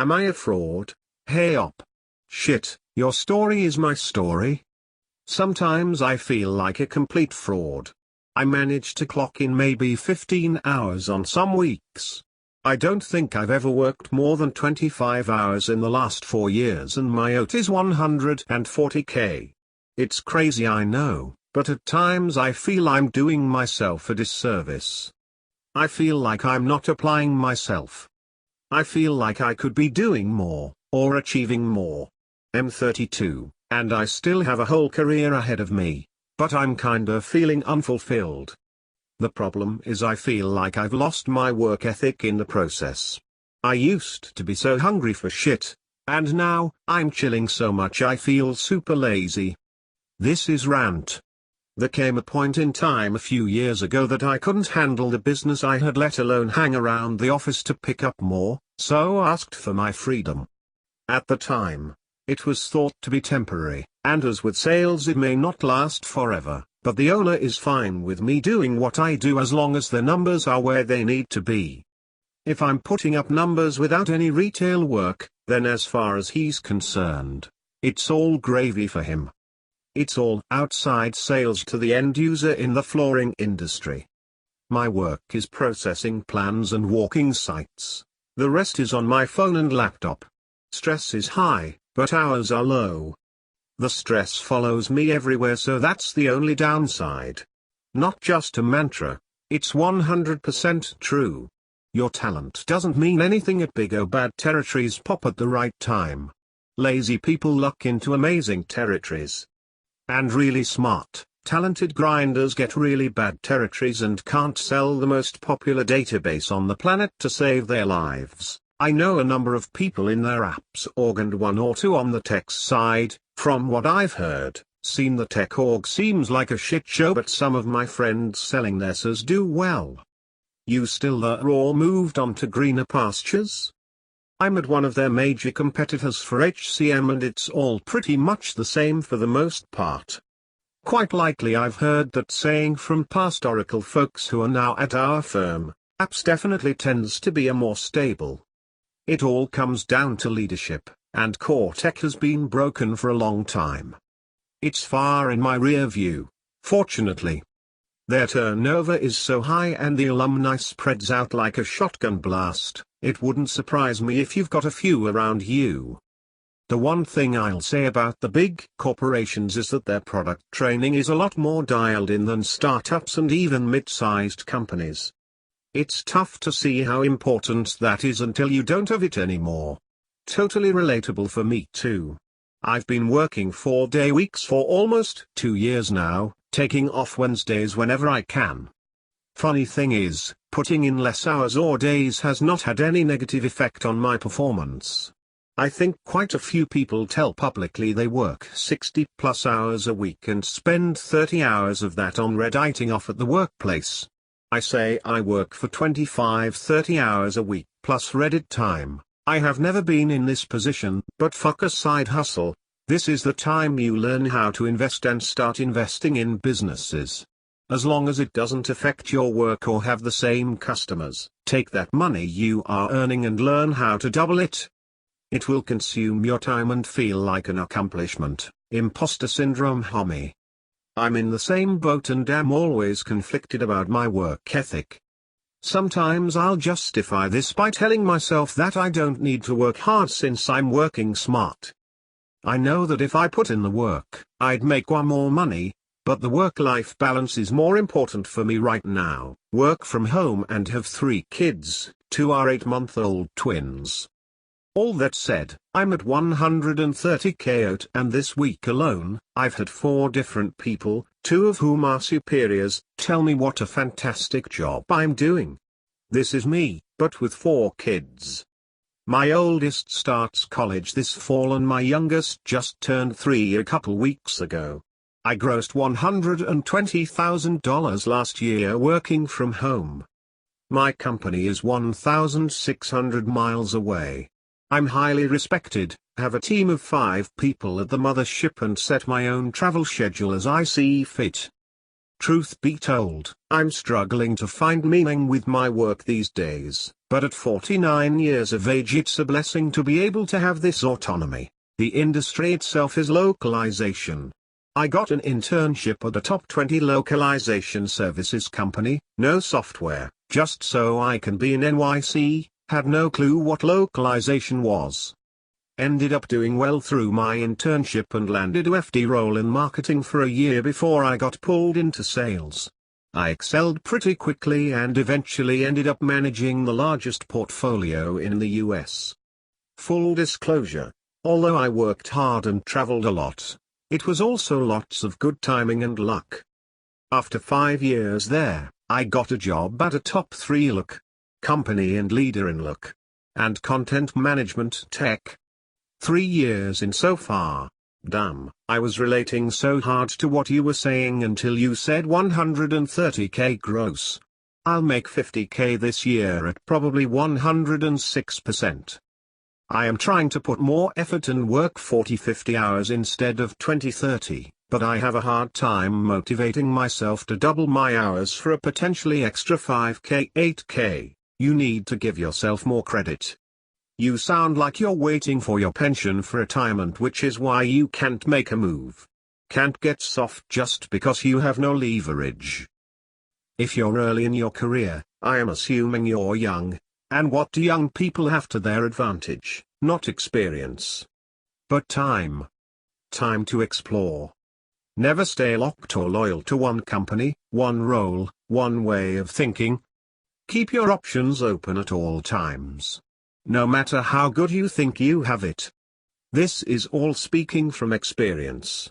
Am I a fraud? Hey op. Shit, your story is my story. Sometimes I feel like a complete fraud. I manage to clock in maybe 15 hours on some weeks. I don't think I've ever worked more than 25 hours in the last 4 years and my OT is 140k. It's crazy, I know, but at times I feel I'm doing myself a disservice. I feel like I'm not applying myself. I feel like I could be doing more, or achieving more. I'm 32, and I still have a whole career ahead of me, but I'm kinda feeling unfulfilled. The problem is I feel like I've lost my work ethic in the process. I used to be so hungry for shit, and now, I'm chilling so much I feel super lazy. This is rant. There came a point in time a few years ago that I couldn't handle the business I had, let alone hang around the office to pick up more, so asked for my freedom. At the time, it was thought to be temporary, and as with sales it may not last forever, but the owner is fine with me doing what I do as long as the numbers are where they need to be. If I'm putting up numbers without any retail work, then as far as he's concerned, it's all gravy for him. It's all outside sales to the end user in the flooring industry. My work is processing plans and walking sites. The rest is on my phone and laptop. Stress is high, but hours are low. The stress follows me everywhere, so that's the only downside. Not just a mantra, it's 100% true. Your talent doesn't mean anything at big or bad territories pop at the right time. Lazy people luck into amazing territories. And really smart, talented grinders get really bad territories and can't sell the most popular database on the planet to save their lives. I know a number of people in their apps org and one or two on the tech side. From what I've heard, seen, the tech org seems like a shit show, but some of my friends selling their SaaS do well. You still there or moved on to greener pastures? I'm at one of their major competitors for HCM and it's all pretty much the same for the most part. Quite likely I've heard that saying from past Oracle folks who are now at our firm, apps definitely tends to be a more stable. It all comes down to leadership, and core tech has been broken for a long time. It's far in my rear view, fortunately. Their turnover is so high and the alumni spreads out like a shotgun blast, it wouldn't surprise me if you've got a few around you. The one thing I'll say about the big corporations is that their product training is a lot more dialed in than startups and even mid-sized companies. It's tough to see how important that is until you don't have it anymore. Totally relatable for me too. I've been working 4-day weeks for almost 2 years now, taking off Wednesdays whenever I can. Funny thing is, putting in less hours or days has not had any negative effect on my performance. I think quite a few people tell publicly they work 60+ hours a week and spend 30 hours of that on Redditing off at the workplace. I say I work for 25-30 hours a week plus Reddit time. I have never been in this position, but fuck a side hustle. This is the time you learn how to invest and start investing in businesses. As long as it doesn't affect your work or have the same customers, take that money you are earning and learn how to double it. It will consume your time and feel like an accomplishment. Imposter syndrome, homie. I'm in the same boat and am always conflicted about my work ethic. Sometimes I'll justify this by telling myself that I don't need to work hard since I'm working smart. I know that if I put in the work, I'd make more money, but the work-life balance is more important for me right now. Work from home and have 3 kids, 2 are 8-month-old twins. All that said, I'm at 130k out and this week alone, I've had 4 different people, 2 of whom are superiors, tell me what a fantastic job I'm doing. This is me, but with 4 kids. My oldest starts college this fall and my youngest just turned 3 a couple weeks ago. I grossed $120,000 last year working from home. My company is 1,600 miles away. I'm highly respected, have a team of 5 people at the mothership and set my own travel schedule as I see fit. Truth be told, I'm struggling to find meaning with my work these days, But at 49 years of age it's a blessing to be able to have this autonomy. The industry itself is localization. I got an internship at a top 20 localization services company, no software, just so I can be in NYC, had no clue what localization was. Ended up doing well through my internship and landed a FD role in marketing for a year before I got pulled into sales. I excelled pretty quickly and eventually ended up managing the largest portfolio in the US. Full disclosure, although I worked hard and traveled a lot, it was also lots of good timing and luck. After 5 years there, I got a job at a top 3 look company and leader in look and content management tech. 3 years in so far. Damn, I was relating so hard to what you were saying until you said 130k gross. I'll make 50k this year at probably 106%. I am trying to put more effort and work 40-50 hours instead of 20-30, but I have a hard time motivating myself to double my hours for a potentially extra 5k 8k. You need to give yourself more credit. You sound like you're waiting for your pension for retirement, which is why you can't make a move. Can't get soft just because you have no leverage. If you're early in your career, I am assuming you're young, and what do young people have to their advantage? Not experience, but time. Time to explore. Never stay locked or loyal to one company, one role, one way of thinking. Keep your options open at all times. No matter how good you think you have it. This is all speaking from experience.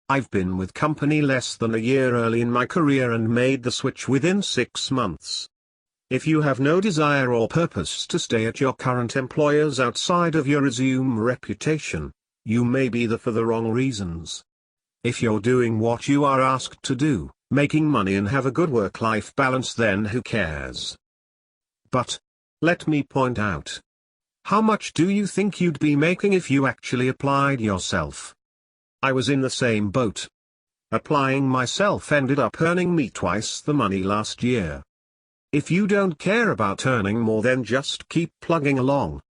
I've been with company less than a year early in my career and made the switch within 6 months. If you have no desire or purpose to stay at your current employers outside of your resume reputation, you may be there for the wrong reasons. If you're doing what you are asked to do, making money and have a good work-life balance, then who cares? But, let me point out. How much do you think you'd be making if you actually applied yourself? I was in the same boat. Applying myself ended up earning me twice the money last year. If you don't care about earning more, then just keep plugging along.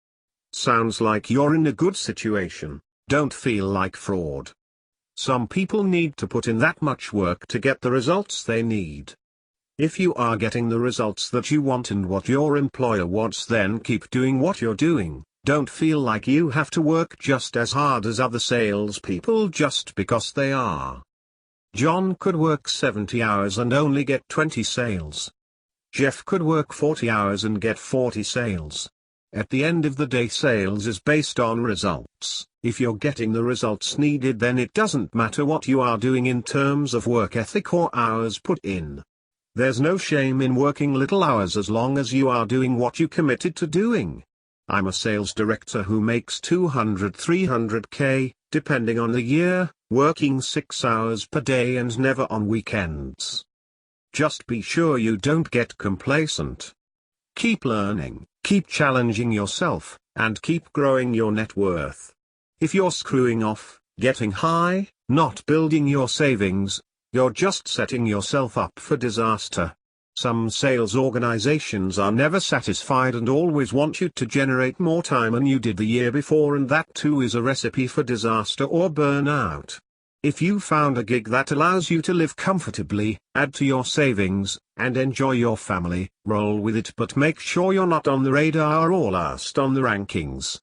Sounds like you're in a good situation. Don't feel like fraud. Some people need to put in that much work to get the results they need. If you are getting the results that you want and what your employer wants, then keep doing what you're doing. Don't feel like you have to work just as hard as other salespeople just because they are. John could work 70 hours and only get 20 sales. Jeff could work 40 hours and get 40 sales. At the end of the day, sales is based on results. If you're getting the results needed, then it doesn't matter what you are doing in terms of work ethic or hours put in. There's no shame in working little hours as long as you are doing what you committed to doing. I'm a sales director who makes 200-300k, depending on the year, working 6 hours per day and never on weekends. Just be sure you don't get complacent. Keep learning, keep challenging yourself, and keep growing your net worth. If you're screwing off, getting high, not building your savings, you're just setting yourself up for disaster. Some sales organizations are never satisfied and always want you to generate more time than you did the year before, and that too is a recipe for disaster or burnout. If you found a gig that allows you to live comfortably, add to your savings, and enjoy your family, roll with it, but make sure you're not on the radar or last on the rankings.